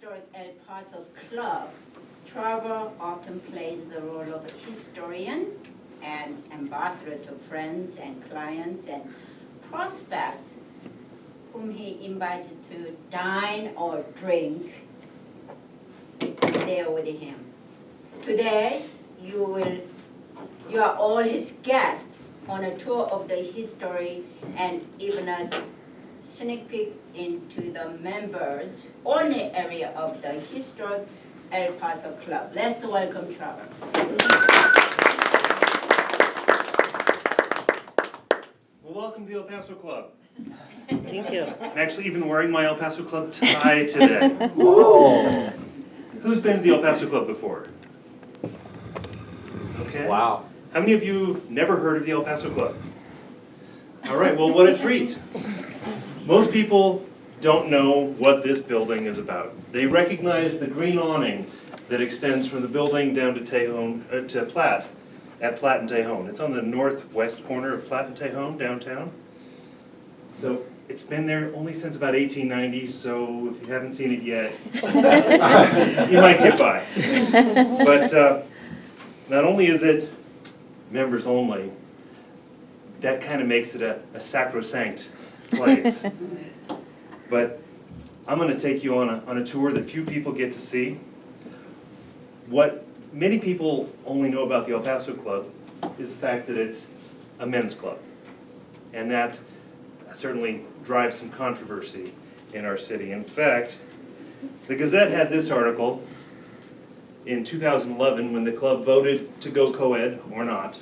historic El Paso Club, Trevor often plays the role of a historian and ambassador to friends and clients and prospects whom he invited to dine or drink there with him. Today, you are all his guests on a tour of the history and even a sneak peek into the members only area of the historic El Paso Club. Let's welcome Trevor. Well, welcome to the El Paso Club. Thank you. I'm actually even wearing my El Paso Club tie today. Whoa. Who's been to the El Paso Club before? Okay. Wow. How many of you have never heard of the El Paso Club? All right, well, what a treat. Most people don't know what this building is about. They recognize the green awning that extends from the building down to Tejon, to Platt, at Platt and Tejon. It's on the northwest corner of Platt and Tejon, downtown. So it's been there only since about 1890, so if you haven't seen it yet, you might get by. But not only is it members only, that kind of makes it a sacrosanct place. But I'm going to take you on a tour that few people get to see. What many people only know about the El Paso Club is the fact that it's a men's club. And that certainly drives some controversy in our city. In fact, the Gazette had this article in 2011 when the club voted to go co-ed or not,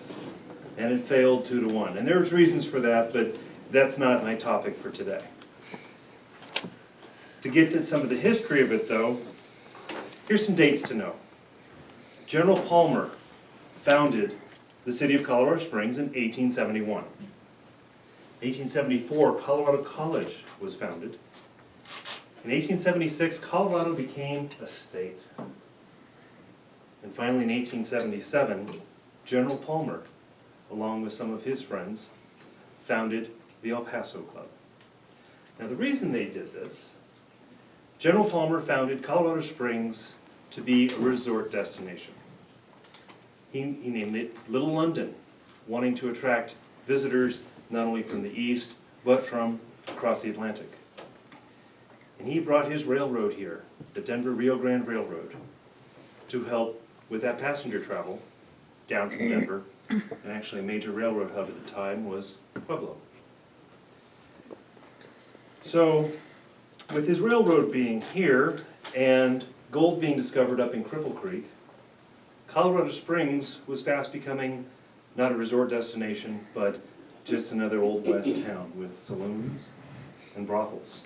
and it failed 2-1. And there was reasons for that, but that's not my topic for today. To get to some of the history of it, though, here's some dates to know. General Palmer founded the city of Colorado Springs in 1871. 1874, Colorado College was founded. In 1876, Colorado became a state. And finally, in 1877, General Palmer, along with some of his friends, founded the El Paso Club. Now, the reason they did this, General Palmer founded Colorado Springs to be a resort destination. He named it Little London, wanting to attract visitors not only from the east, but from across the Atlantic. And he brought his railroad here, the Denver-Rio Grande Railroad, to help with that passenger travel down from Denver. And actually a major railroad hub at the time was Pueblo. So, with his railroad being here and gold being discovered up in Cripple Creek, Colorado Springs was fast becoming not a resort destination, but just another Old West town with saloons and brothels.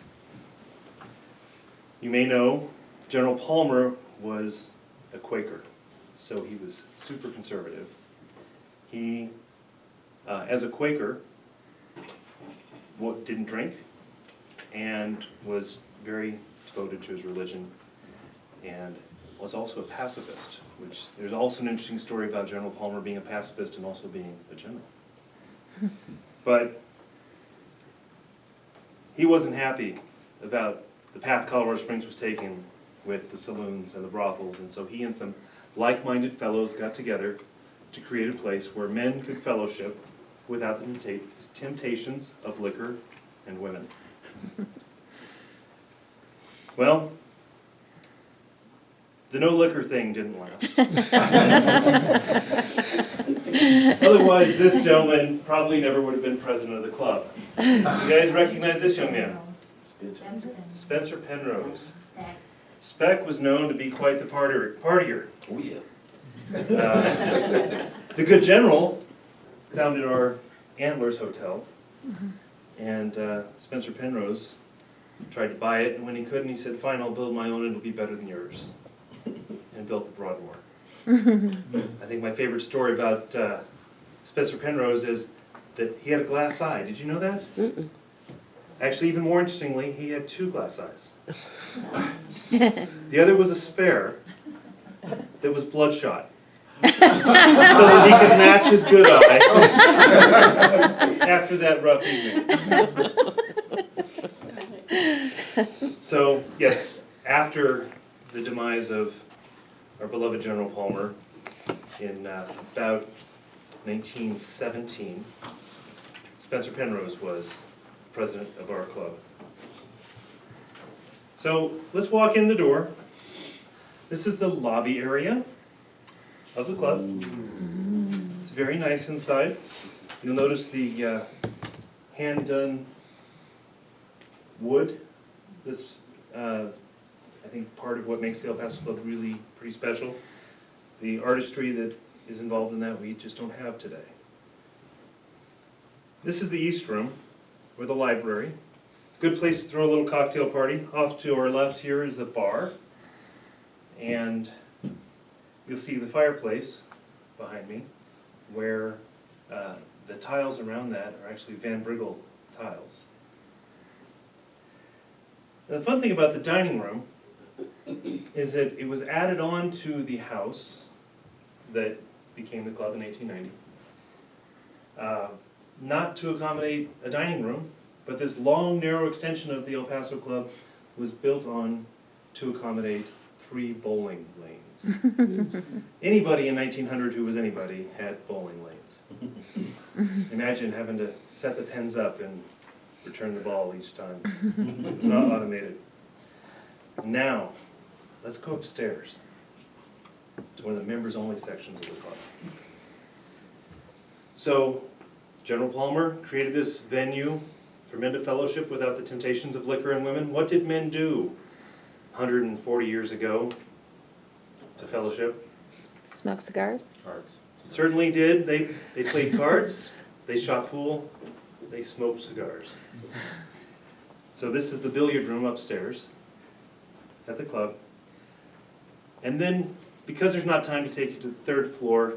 You may know General Palmer was a Quaker, so he was super conservative. He, as a Quaker, didn't drink and was very devoted to his religion and was also a pacifist, which there's also an interesting story about General Palmer being a pacifist and also being a general. But he wasn't happy about the path Colorado Springs was taking with the saloons and the brothels, and so he and some like-minded fellows got together to create a place where men could fellowship without the temptations of liquor and women. Well, the no liquor thing didn't last. Otherwise, this gentleman probably never would have been president of the club. You guys recognize this young man? Spencer Penrose. Speck was known to be quite the partier. Oh yeah. The good general founded our Antlers Hotel, and Spencer Penrose tried to buy it, and when he couldn't, he said, "Fine, I'll build my own, and it'll be better than yours," and built the Broadmoor. I think my favorite story about Spencer Penrose is that he had a glass eye. Did you know that? Mm-mm. Actually, even more interestingly, he had 2 glass eyes. The other was a spare that was bloodshot, so that he could match his good eye after that rough evening. So, yes, after the demise of our beloved General Palmer in about 1917, Spencer Penrose was president of our club. So let's walk in the door. This is the lobby area of the club. It's very nice inside. You'll notice the hand-done wood. That's, I think, part of what makes the El Paso Club really pretty special. The artistry that is involved in that we just don't have today. This is the East Room, or the library. Good place to throw a little cocktail party. Off to our left here is the bar. And you'll see the fireplace behind me, where the tiles around that are actually Van Briggle tiles. And the fun thing about the dining room is that it was added on to the house that became the club in 1890. Not to accommodate a dining room, but this long, narrow extension of the El Paso Club was built on to accommodate 3 bowling lanes. Anybody in 1900 who was anybody had bowling lanes. Imagine having to set the pins up and return the ball each time. It was not automated. Now, let's go upstairs to one of the members-only sections of the club. So, General Palmer created this venue for men to fellowship without the temptations of liquor and women. What did men do 140 years ago to fellowship? Smoke cigars? Cards. Certainly did. They played cards, they shot pool, they smoked cigars. So this is the billiard room upstairs at the club. And then, because there's not time to take you to the 3rd floor,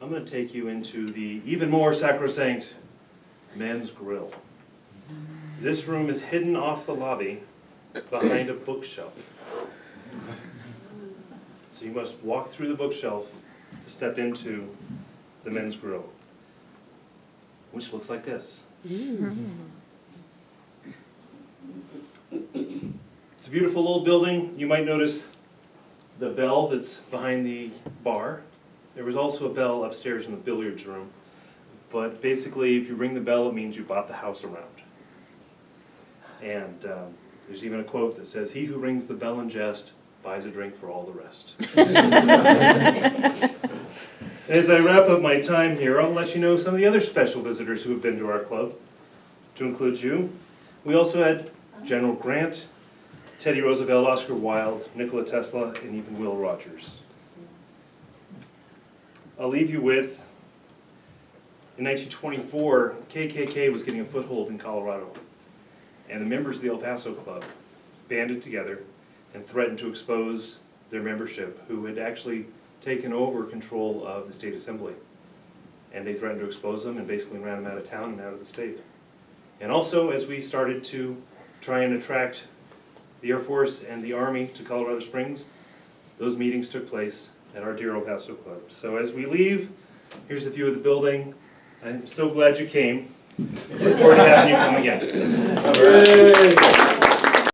I'm going to take you into the even more sacrosanct men's grill. This room is hidden off the lobby behind a bookshelf. So you must walk through the bookshelf to step into the men's grill, which looks like this. It's a beautiful old building. You might notice the bell that's behind the bar. There was also a bell upstairs in the billiards room, but basically if you ring the bell it means you bought the house around. And there's even a quote that says, "He who rings the bell in jest buys a drink for all the rest." As I wrap up my time here, I'll let you know some of the other special visitors who have been to our club. To include you, we also had General Grant, Teddy Roosevelt, Oscar Wilde, Nikola Tesla, and even Will Rogers. I'll leave you with, in 1924, KKK was getting a foothold in Colorado, and the members of the El Paso Club banded together and threatened to expose their membership, who had actually taken over control of the state assembly. And they threatened to expose them and basically ran them out of town and out of the state. And also, as we started to try and attract the Air Force and the Army to Colorado Springs, those meetings took place at our dear El Paso Club. So as we leave, here's the view of the building. I'm so glad you came. Look forward to having you come again.